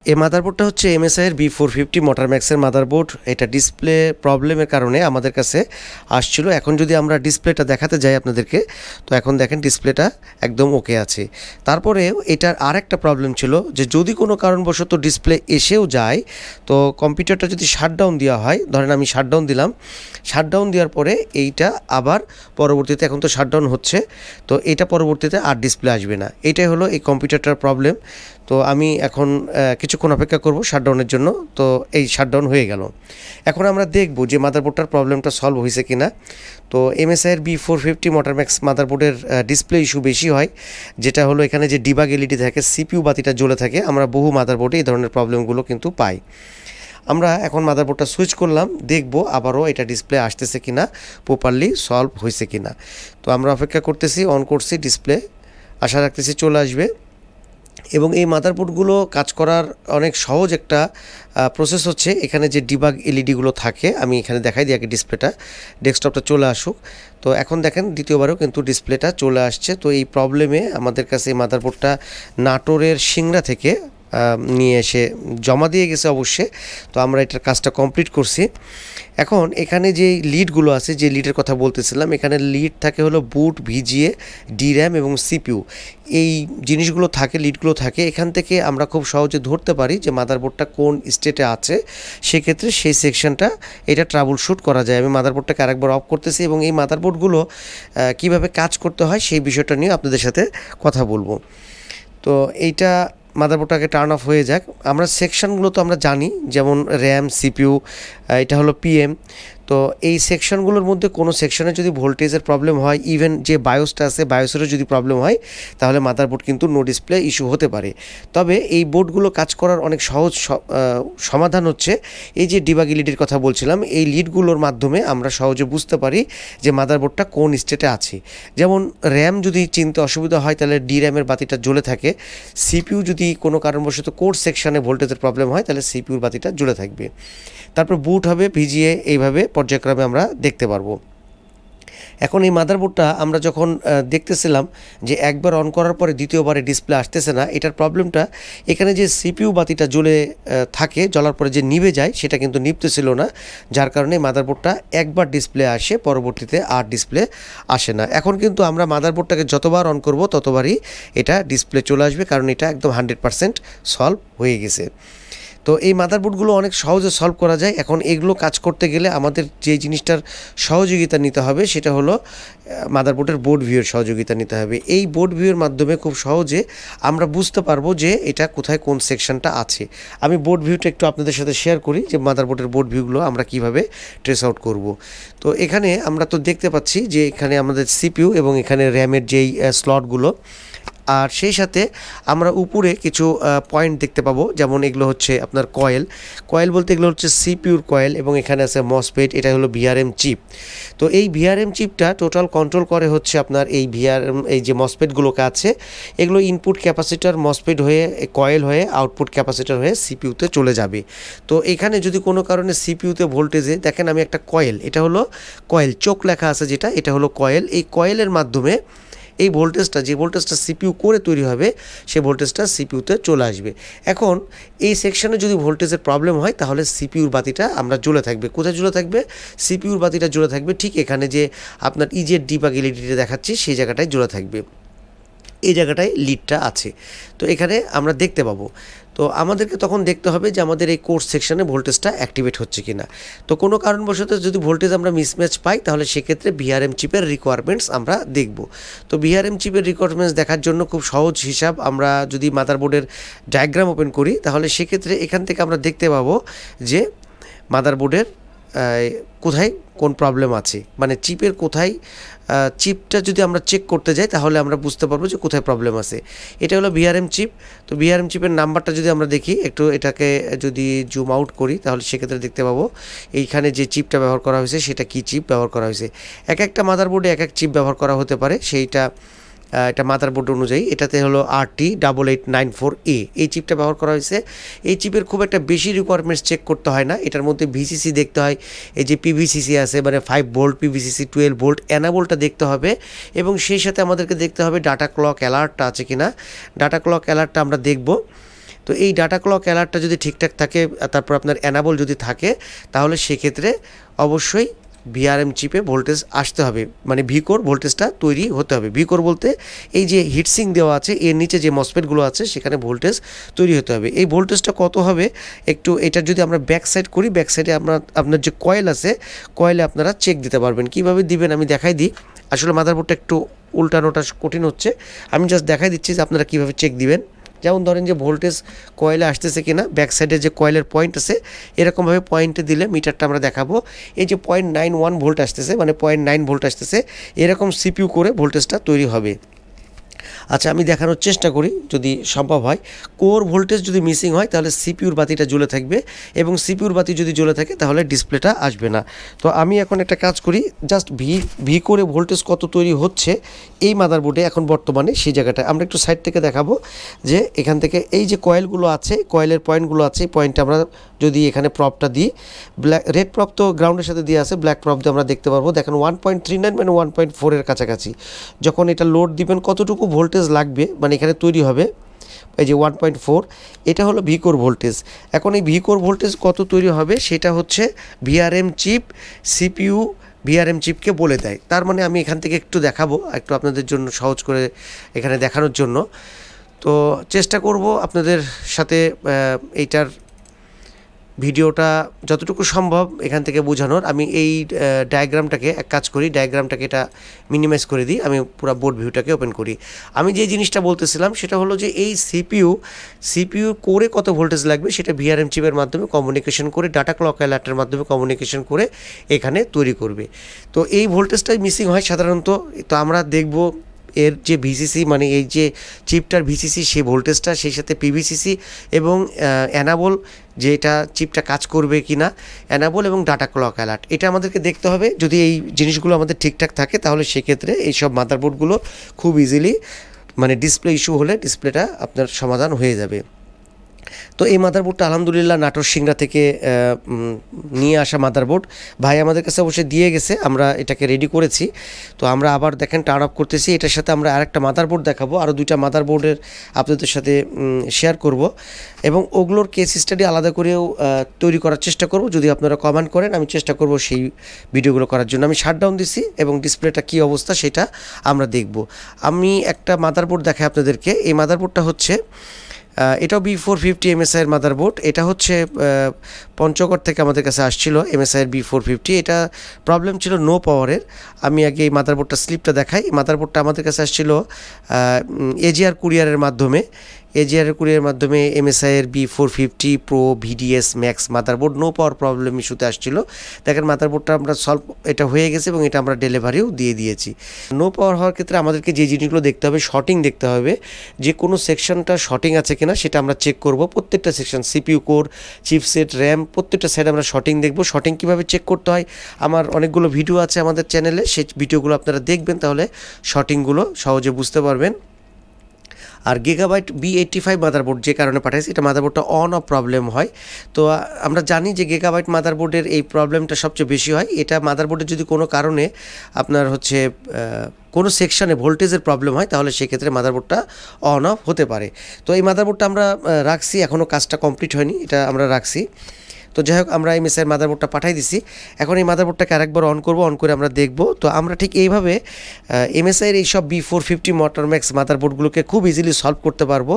এই মাদারবোর্ডটা হচ্ছে MSI এর B450 মোটরম্যাক্সের মাদারবোর্ড। এটা ডিসপ্লে প্রবলেমের কারণে আমাদের কাছে আসছিল। এখন যদি আমরা ডিসপ্লেটা দেখাতে যাই আপনাদেরকে, তো এখন দেখেন ডিসপ্লেটা একদম ওকে আছে। তারপরেও এটার আরেকটা প্রবলেম ছিল যে যদি কোনো কারণবশত ডিসপ্লে এসেও যায়, তো কম্পিউটারটা যদি শাটডাউন দেওয়া হয়, ধরেন আমি শাটডাউন দিলাম, শাটডাউন দেওয়ার পরে এইটা আবার পরবর্তীতে, এখন তো শাটডাউন হচ্ছে, তো এটা পরবর্তীতে আর ডিসপ্লে আসবে না। এটাই হলো এই কম্পিউটারটার প্রবলেম। তো আমি এখন কিছুক্ষণ অপেক্ষা করব শাটডাউনের জন্য। তো এই শাটডাউন হয়ে গেল। এখন আমরা দেখব যে মাদারবোর্ডটার প্রবলেমটা সলভ হয়েছে কিনা। তো MSI এর B450 মোটরম্যাক্স মাদারবোর্ডের ডিসপ্লে ইস্যু বেশি হয়, যেটা হলো এখানে যে ডিবাগ এলইডি থাকে, CPU বাতিটা জ্বলে থাকে। আমরা বহু মাদারবোর্ডে এই ধরনের প্রবলেমগুলো কিন্তু পাই। আমরা এখন মাদারবোর্ডটা সুইচ করলাম, দেখব আবারও এটা ডিসপ্লে আসতেছে কিনা, প্রপারলি সলভ হয়েছে কিনা। তো আমরা অপেক্ষা করতেছি, অন করছি, ডিসপ্লে আশা রাখতেছি চলে আসবে। এবং এই মাদারবোর্ডগুলো কাজ করার অনেক সহজ একটা প্রসেস হচ্ছে, এখানে যে ডিবাগ এলইডিগুলো থাকে, আমি এখানে দেখাই দিই আগে ডিসপ্লেটা, ডেস্কটপটা চলে আসুক। তো এখন দেখেন দ্বিতীয়বারও কিন্তু ডিসপ্লেটা চলে আসছে। তো এই প্রবলেমে আমাদের কাছে এই মাদারবোর্ডটা নাটোরের সিংড়া থেকে নিয়ে এসে জমা দিয়ে গেছে অবশ্যই। তো আমরা এটার কাজটা কমপ্লিট করছি। এখন এখানে যে লিডগুলো আছে, যে লিডের কথা বলতেছিলাম, এখানে লিড থাকে হলো বুট, VGA, DRAM এবং CPU। এই জিনিসগুলো থাকে, লিডগুলো থাকে। এখান থেকে আমরা খুব সহজে ধরতে পারি যে মাদারবোর্ডটা কোন স্টেটে আছে। সেক্ষেত্রে সেই সেকশনটা এটা ট্রাবল শ্যুট করা যায়। আমি মাদারবোর্ডটাকে আরেকবার অফ করতেছি এবং এই মাদারবোর্ডগুলো কীভাবে কাজ করতে হয় সেই বিষয়টা নিয়ে আপনাদের সাথে কথা বলবো। তো এইটা মাদারবোর্ডটাকে টার্ন অফ হয়ে যাক। আমরা সেকশনগুলো তো আমরা জানি, যেমন RAM, CPU, এটা হলো PM। তো এই সেকশনগুলোর মধ্যে কোনো সেকশনে যদি ভোল্টেজের প্রবলেম হয়, ইভেন যে বায়োসটা আছে বায়োসেরও যদি প্রবলেম হয়, তাহলে মাদারবোর্ড কিন্তু নো ডিসপ্লে ইস্যু হতে পারে। তবে এই বোর্ডগুলো কাজ করার অনেক সহজ সমাধান হচ্ছে এই যে ডিবাগ এলইডির কথা বলছিলাম, এই লিডগুলোর মাধ্যমে আমরা সহজে বুঝতে পারি যে মাদারবোর্ডটা কোন স্টেটে আছে। যেমন RAM যদি চিনতে অসুবিধা হয়, তাহলে DRAM-এর বাতিটা জ্বলে থাকে। CPU যদি কোনো কারণবশত কোর সেকশনে ভোল্টেজের প্রবলেম হয়, তাহলে CPU-র বাতিটা জ্বলে থাকবে। তারপর বুট হবে, VGA, এইভাবে পর্যায়ক্রমে আমরা দেখতে পারবো। এখন এই মাদারবোর্ডটা আমরা যখন দেখতেছিলাম যে একবার অন করার পরে দ্বিতীয়বারে ডিসপ্লে আসতেছে না, এটার প্রবলেমটা এখানে যে CPU বাতিটা জ্বলে থাকে, জ্বলার পরে যে নিভে যায়, সেটা কিন্তু নিভতেছিল না, যার কারণে মাদারবোর্ডটা একবার ডিসপ্লে আসে, পরবর্তীতে আর ডিসপ্লে আসে না। এখন কিন্তু আমরা মাদারবোর্ডটাকে যতবার অন করব ততবারই এটা ডিসপ্লে চলে আসবে, কারণ এটা একদম 100% সলভ হয়ে গেছে। তো এই মাদারবোর্ডগুলো অনেক সহজে সলভ করা যায়। এখন এগুলো কাজ করতে গেলে আমাদের যে জিনিসটার সহযোগিতা নিতে হবে, সেটা হলো মাদারবোর্ডের বোর্ড ভিউয়ের সহযোগিতা নিতে হবে। এই বোর্ড ভিউয়ের মাধ্যমে খুব সহজে আমরা বুঝতে পারবো যে এটা কোথায় কোন সেকশনটা আছে। আমি বোর্ড ভিউটা একটু আপনাদের সাথে শেয়ার করি যে মাদারবোর্ডের বোর্ড ভিউগুলো আমরা কিভাবে ট্রেস আউট করব। তো এখানে আমরা তো দেখতে পাচ্ছি যে এখানে আমাদের CPU এবং এখানে RAM-এর যেই স্লটগুলো, আর সেই সাথে আমরা উপরে কিছু পয়েন্ট দেখতে পাবো, যেমন এগুলো হচ্ছে আপনার কয়েল বলতে এগুলো হচ্ছে CPU-র কয়েল, এবং এখানে আছে মসফেট, এটা হলো VRM চিপ। তো এই VRM চিপটা টোটাল কন্ট্রোল করে হচ্ছে আপনার এই এই যে মসফেটগুলোকে আছে, এগুলো ইনপুট ক্যাপাসিটার মসফেট হয়ে, কয়েল হয়ে, আউটপুট ক্যাপাসিটার হয়ে CPU-তে চলে যাবে। তো এখানে যদি কোনো কারণে CPU-তে ভোল্টেজে দেখেন, আমি একটা কয়েল, এটা হলো কয়েল, চোখ লেখা আছে যেটা, এটা হলো কয়েল। এই কয়েলের মাধ্যমে এই ভোল্টেজটা, যে ভোল্টেজটা CPU করে তৈরি হবে, সেই ভোল্টেজটা CPU-তে চলে আসবে। এখন এই সেকশনে যদি ভোল্টেজের প্রবলেম হয়, তাহলে CPU-র বাতিটা আমরা জ্বলে থাকবে। কোথায় জ্বলে থাকবে? CPU-র বাতিটা জ্বলে থাকবে ঠিক এখানে যে আপনার ইজের ডিবাগ এলইডিটা দেখাচ্ছি, সেই জায়গাটায় জ্বলে থাকবে। এই জায়গাটায় লিডটা আছে, তো এখানে আমরা দেখতে পাবো। তো আমাদেরকে তখন দেখতে হবে যে আমাদের এই কোর্স সেকশনে ভোল্টেজটা অ্যাক্টিভেট হচ্ছে কিনা। তো কোনো কারণবশত যদি ভোল্টেজ আমরা মিসম্যাচ পাই, তাহলে সেক্ষেত্রে VRM চিপের রিকোয়ারমেন্টস আমরা দেখব। তো VRM চিপের রিকোয়ারমেন্টস দেখার জন্য খুব সহজ হিসাব, আমরা যদি মাদারবোর্ডের ডায়াগ্রাম ওপেন করি, তাহলে সেক্ষেত্রে এখান থেকে আমরা দেখতে পাবো যে মাদারবোর্ডের কোথায় কোন প্রবলেম আছে, মানে চিপের কোথায়, চিপটা যদি আমরা চেক করতে যাই, তাহলে আমরা বুঝতে পারবো যে কোথায় প্রবলেম আছে। এটা হলো VRM চিপ। তো VRM চিপের নাম্বারটা যদি আমরা দেখি, একটু এটাকে যদি জুম আউট করি, তাহলে সেক্ষেত্রে দেখতে পাবো এইখানে যে চিপটা ব্যবহার করা হয়েছে, সেটা কি চিপ ব্যবহার করা হয়েছে। এক একটা মাদারবোর্ডে এক এক চিপ ব্যবহার করা হতে পারে, সেইটা এটা মাদারবোর্ড অনুযায়ী। এটাতে হলো RT8894A এই চিপটা ব্যবহার করা হয়েছে। এই চিপের খুব একটা বেশি রিকোয়ারমেন্টস চেক করতে হয় না, এটার মধ্যে VCC দেখতে হয়, এই যে PVCC আছে, মানে 5 ভোল্ট PVCC, 12 ভোল্ট এনাবোল্টটা দেখতে হবে, এবং সেই সাথে আমাদেরকে দেখতে হবে ডাটা ক্লক অ্যালার্টটা আছে কিনা। ডাটা ক্লক অ্যালার্টটা আমরা দেখব। তো তো এই ডাটা ক্লক অ্যালার্টটা যদি ঠিকঠাক থাকে, তারপর আপনার অ্যানাবল যদি থাকে, তাহলে সেক্ষেত্রে অবশ্যই ভিআরএম চিপে ভোল্টেজ আসতে হবে, মানে ভিকোর ভোল্টেজটা তৈরি হতে হবে। ভিকোর বলতে এই যে হিটসিং দেওয়া আছে এর নিচে যে মসফেটগুলো আছে সেখানে ভোল্টেজ তৈরি হতে হবে। এই ভোল্টেজটা কত হবে একটু, এটা যদি আমরা ব্যাক সাইড করি, ব্যাক সাইডে আপনার যে কয়েল আছে কয়েলে আপনারা চেক দিতে পারবেন। কীভাবে দিবেন আমি দেখাই দিই। আসলে মাদারবোর্ডটা একটু উল্টানোটা কঠিন হচ্ছে, আমি জাস্ট দেখাই দিচ্ছি যে আপনারা কীভাবে চেক দিবেন। যেমন ধরেন যে ভোল্টেজ কয়েলে আসতেছে কিনা, ব্যাক সাইডে যে কয়েলের পয়েন্ট আছে এরকমভাবে পয়েন্টে দিলে মিটারটা আমরা দেখাবো। এই যে 0.91 ভোল্ট আসতেছে, মানে 0.9 ভোল্ট আসতেছে, এরকম সিপিইউ করে ভোল্টেজটা তৈরি হবে। আচ্ছা, আমি দেখানোর চেষ্টা করি যদি সম্ভব হয়। কোর ভোল্টেজ যদি মিসিং হয় তাহলে সিপিইউর বাতিটা জ্বলে থাকবে, এবং সিপিইউর বাতি যদি জ্বলে থাকে তাহলে ডিসপ্লেটা আসবে না। তো আমি এখন একটা কাজ করি, জাস্ট ভি করে ভোল্টেজ কত তৈরি হচ্ছে এই মাদারবোর্ডে এখন বর্তমানে সেই জায়গাটা আমরা একটু সাইড থেকে দেখাবো। যে এখান থেকে এই যে কয়েলগুলো আছে, কয়েলের পয়েন্টগুলো আছে, এই পয়েন্টটা আমরা যদি এখানে প্রপটা দিই, রেড প্রপ তো গ্রাউন্ডের সাথে দিয়ে আছে, ব্ল্যাক প্রপ দিয়ে আমরা দেখতে পারবো। দেখেন 1.39 মানে 1.4 কাছাকাছি। যখন এটা লোড দিবেন কতটুকু ভোল্টেজ লাগবে, মানে এখানে তৈরি হবে এই যে 1.4, এটা হলো ভিকোর ভোল্টেজ। এখন এই ভিকোর ভোল্টেজ কত তৈরি হবে সেটা হচ্ছে ভিআরএম চিপ, সিপিইউ ভিআরএম চিপকে বলে দেয়। তার মানে আমি এখান থেকে একটু দেখাবো, একটু আপনাদের জন্য সহজ করে এখানে দেখানোর জন্য। তো চেষ্টা করব আপনাদের সাথে এইটার ভিডিওটা যতটুকু সম্ভব এখান থেকে বোঝানোর। আমি এই ডায়াগ্রামটাকে এক কাজ করি, ডায়াগ্রামটাকে এটা মিনিমাইজ করে দিই, আমি পুরো বোর্ড ভিউটাকে ওপেন করি। আমি যে জিনিসটা বলতেছিলাম সেটা হলো যে এই সিপিইউ কোরে কত ভোল্টেজ লাগবে সেটা ভিআরএম চিপের মাধ্যমে কমিউনিকেশন করে, ডাটা ক্লক অ্যালার্টের মাধ্যমে কমিউনিকেশন করে এখানে তৈরি করবে। তো এই ভোল্টেজটাই মিসিং হয় সাধারণত। তো আমরা দেখব এর যে ভিসিসি, মানে এই যে চিপটার ভিসিসি সেই ভোল্টেজটা, সেই সাথে পিভিসিসি এবং অ্যানাবল, যেটা চিপটা কাজ করবে কি না, অ্যানাবল এবং ডাটা ক্লক অ্যালার্ট, এটা আমাদেরকে দেখতে হবে। যদি এই জিনিসগুলো আমাদের ঠিকঠাক থাকে তাহলে সেক্ষেত্রে এইসব মাদারবোর্ডগুলো খুব ইজিলি, মানে ডিসপ্লে ইস্যু হলে ডিসপ্লেটা আপনার সমাধান হয়ে যাবে। তো এই মাদারবোর্ডটা আলহামদুলিল্লাহ নাটোর সিংড়া থেকে নিয়ে আসা মাদারবোর্ড, ভাই আমাদের কাছে অবশ্যই দিয়ে গেছে, আমরা এটাকে রেডি করেছি। তো আমরা আবার দেখেন টার্ন আপ করতেছি, এটার সাথে আমরা আরেকটা মাদারবোর্ড দেখাবো, আরও দুইটা মাদারবোর্ডের আপনাদের সাথে শেয়ার করব, এবং ওগুলোর কেস স্টাডি আলাদা করেও তৈরি করার চেষ্টা করব। যদি আপনারা কমেন্ট করেন আমি চেষ্টা করব সেই ভিডিওগুলো করার জন্য। আমি শাটডাউন দিছি এবং ডিসপ্লেটা কী অবস্থা সেটা আমরা দেখব। আমি একটা মাদারবোর্ড দেখাই আপনাদেরকে। এই মাদারবোর্ডটা হচ্ছে এটাও B450 MSI এর মাদারবোর্ড। এটা হচ্ছে পঞ্চগড় থেকে আমাদের কাছে আসছিল MSI এর B450। এটা প্রবলেম ছিল নো পাওয়ারের। আমি আগে এই মাদারবোর্ডটা স্লিপটা দেখাই। মাদারবোর্ডটা আমাদের কাছে আসছিল এজিআর কুরিয়ারের মাধ্যমে। এজিআরের কুরিয়ারের মাধ্যমে MSI এর B450 Pro VDS Max motherboard no power problem ইস্যুতে আসছিল। দেখেন মাদারবোর্ডটা আমরা সলভ, এটা হয়ে গেছে এবং এটা আমরা ডেলিভারিও দিয়ে দিয়েছি। নো পাওয়ার হওয়ার ক্ষেত্রে আমাদেরকে যে জিনিসগুলো দেখতে হবে, শর্টিং দেখতে হবে, যে কোনো সেকশনটা শর্টিং আছে কিনা সেটা আমরা চেক করব। প্রত্যেকটা section, CPU core, chipset, RAM, প্রত্যেকটা সাইড আমরা শর্টিং দেখব। শর্টিং কীভাবে চেক করতে হয় আমার অনেকগুলো ভিডিও আছে আমাদের চ্যানেলে, সেই ভিডিওগুলো আপনারা দেখবেন, তাহলে শর্টিংগুলো সহজে বুঝতে পারবেন। আর গিগাবাইট B85 মাদারবোর্ড যে কারণে পাঠাইছি, এটা মাদারবোর্ডটা অন অফ প্রবলেম হয়। তো আমরা জানি যে গিগাবাইট মাদারবোর্ডের এই প্রবলেমটা সবচেয়ে বেশি হয়। এটা মাদারবোর্ডে যদি কোনো কারণে আপনার হচ্ছে কোনো সেকশনে ভোল্টেজের প্রবলেম হয় তাহলে সেক্ষেত্রে মাদারবোর্ডটা অন অফ হতে পারে। তো এই মাদারবোর্ডটা আমরা রাখছি, এখনও কাজটা কমপ্লিট হয়নি, এটা আমরা রাখছি। তো যাই হোক, আমরা এই MSI এর মাদারবোর্ডটা পাঠাই দিছি। এখন এই মাদারবোর্ডটাকে আরেকবার অন করব, অন করে আমরা দেখব। তো আমরা ঠিক এইভাবে MSI এর এইসব B450 মোটরম্যাক্স মাদারবোর্ডগুলোকে খুব ইজিলি সলভ করতে পারবো।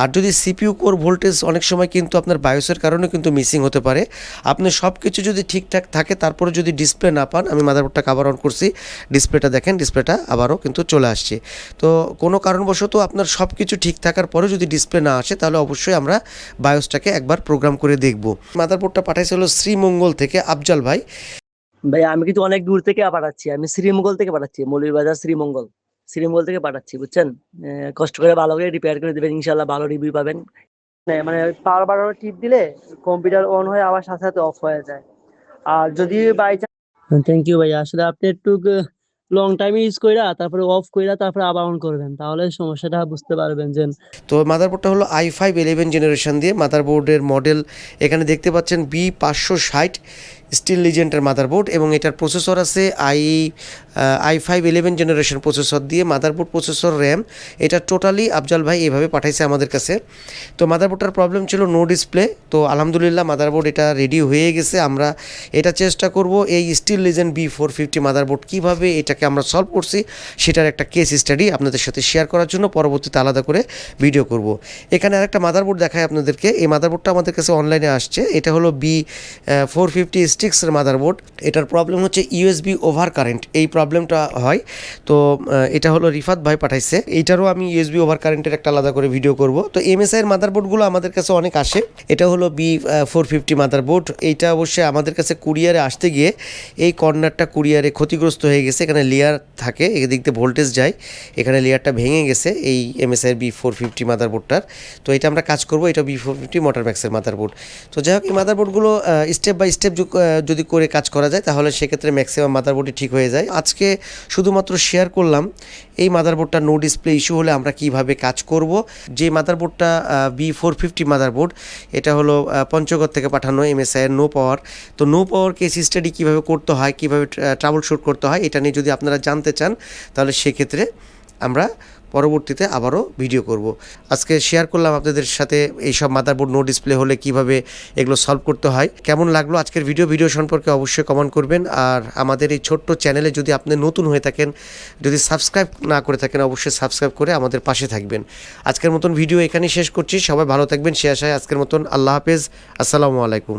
আর যদি সিপিইউ কোর ভোল্টেজ অনেক সময় কিন্তু আপনার বায়োসের কারণে কিন্তু মিসিং হতে পারে। আপনি সব কিছু যদি ঠিকঠাক থাকে তারপরে যদি ডিসপ্লে না পান, আমি মাদারবোর্ডটাকে আবার অন করছি, ডিসপ্লেটা দেখেন, ডিসপ্লেটা আবারও কিন্তু চলে আসছে। তো কোনো কারণবশত আপনার সব কিছু ঠিক থাকার পরেও যদি ডিসপ্লে না আসে তাহলে অবশ্যই আমরা বায়োসটাকে একবার প্রোগ্রাম করে দেখব। মাদারবোর্ডটা পাঠাইছে হলো শ্রীমঙ্গল থেকে আফজাল ভাই। ভাই আমি কিন্তু অনেক দূর থেকে পাঠাচ্ছি, আমি শ্রীমঙ্গল থেকে পাঠাচ্ছি, মৌলভীবাজার শ্রীমঙ্গল থেকে পাঠাচ্ছি, বুঝছেন। কষ্ট করে ভালো করে রিপেয়ার করে দেবেন, ইনশাল্লাহ ভালো রিভিউ পাবেন। মানে পাওয়ার বাড়ানোর টিপ দিলে কম্পিউটার অন হয়ে আবার সাথে সাথে অফ হয়ে যায়। আর যদি বাই চান্স, থ্যাংক ইউ ভাই, আসলে আপনি একটু লং টাইম ইউজ কইরা তারপরে অফ কইরা তারপরে আবার অন করবেন, তাহলে সমস্যাটা বুঝতে পারবেন। যে তো মাদারবোর্ডটা হলো i5 11 জেনারেশন দিয়ে। মাদারবোর্ডের মডেল এখানে দেখতে পাচ্ছেন B560 স্টিল লিজেন্ডের মাদারবোর্ড এবং এটার প্রসেসর আছে i5 11 জেনারেশন প্রসেসর দিয়ে মাদারবোর্ড প্রসেসর র্যাম। এটা টোটালি আফজাল ভাই এভাবে পাঠাইছে আমাদের কাছে। তো মাদারবোর্ডটার প্রবলেম ছিল নো ডিসপ্লে, তো আলহামদুলিল্লাহ মাদারবোর্ড এটা রেডি হয়ে গেছে। আমরা এটা চেষ্টা করব এই স্টিল লিজেন্ড B450 মাদারবোর্ড কীভাবে এটাকে আমরা সলভ করছি সেটার একটা কেস স্টাডি আপনাদের সাথে শেয়ার করার জন্য পরবর্তীতে আলাদা করে ভিডিও করব। এখানে আরেকটা মাদারবোর্ড দেখায় আপনাদেরকে। এই মাদারবোর্ডটা আমাদের কাছে অনলাইনে আসছে। এটা হলো B450 স্টিক্সের মাদারবোর্ড। এটার প্রবলেম হচ্ছে USB ওভার কারেন্ট, এই প্রবলেমটা হয়। তো এটা হলো রিফাত ভাই পাঠাইছে। এইটারও আমি USB ওভার কারেন্টের একটা আলাদা করে ভিডিও করব। তো MSI এর মাদারবোর্ডগুলো আমাদের কাছে অনেক আসে। এটা হলো B450 মাদারবোর্ড। এইটা অবশ্যই আমাদের কাছে কুরিয়ারে আসতে গিয়ে এই কর্নারটা কুরিয়ারে ক্ষতিগ্রস্ত হয়ে গেছে। এখানে লেয়ার থাকে, এদিক দিয়ে ভোল্টেজ যায়, এখানে লেয়ারটা ভেঙে গেছে এই MSI এর B450 মাদারবোর্ডটার। তো এটা আমরা কাজ করব, এটা B450 মোটর ম্যাক্সের মাদারবোর্ড। তো যাই হোক, এই মাদারবোর্ডগুলো স্টেপ বাই স্টেপ যদি করে কাজ করা যায় তাহলে সেক্ষেত্রে ম্যাক্সিমাম মাদারবোর্ডই ঠিক হয়ে যায়। আজকে শুধুমাত্র শেয়ার করলাম এই মাদারবোর্ডটা নো ডিসপ্লে ইস্যু হলে আমরা কিভাবে কাজ করব। যে মাদারবোর্ডটা B450 মাদারবোর্ড, এটা হলো পঞ্চগড় থেকে পাঠানো MSI এর নো পাওয়ার। তো নো পাওয়ার কেস স্টাডি কীভাবে করতে হয়, কীভাবে ট্রাবল শুট করতে হয়, এটা নিয়ে যদি আপনারা জানতে চান তাহলে সেক্ষেত্রে আমরা পরবর্তীতে আবারও ভিডিও করব। আজকে শেয়ার করলাম আপনাদের সাথে এইসব মাদারবোর্ড নো ডিসপ্লে হলে কিভাবে এগুলো সলভ করতে হয়। কেমন লাগলো আজকের ভিডিও সম্পর্কে অবশ্যই কমেন্ট করবেন। আর আমাদের এই ছোট্ট চ্যানেলে যদি আপনি নতুন হয়ে থাকেন, যদি সাবস্ক্রাইব না করে থাকেন, অবশ্যই সাবস্ক্রাইব করে আমাদের পাশে থাকবেন। আজকের মতন ভিডিও এখানেই শেষ করছি। সবাই ভালো থাকবেন সে আশায় আজকের মতন আল্লাহ হাফেজ, আসসালামু আলাইকুম।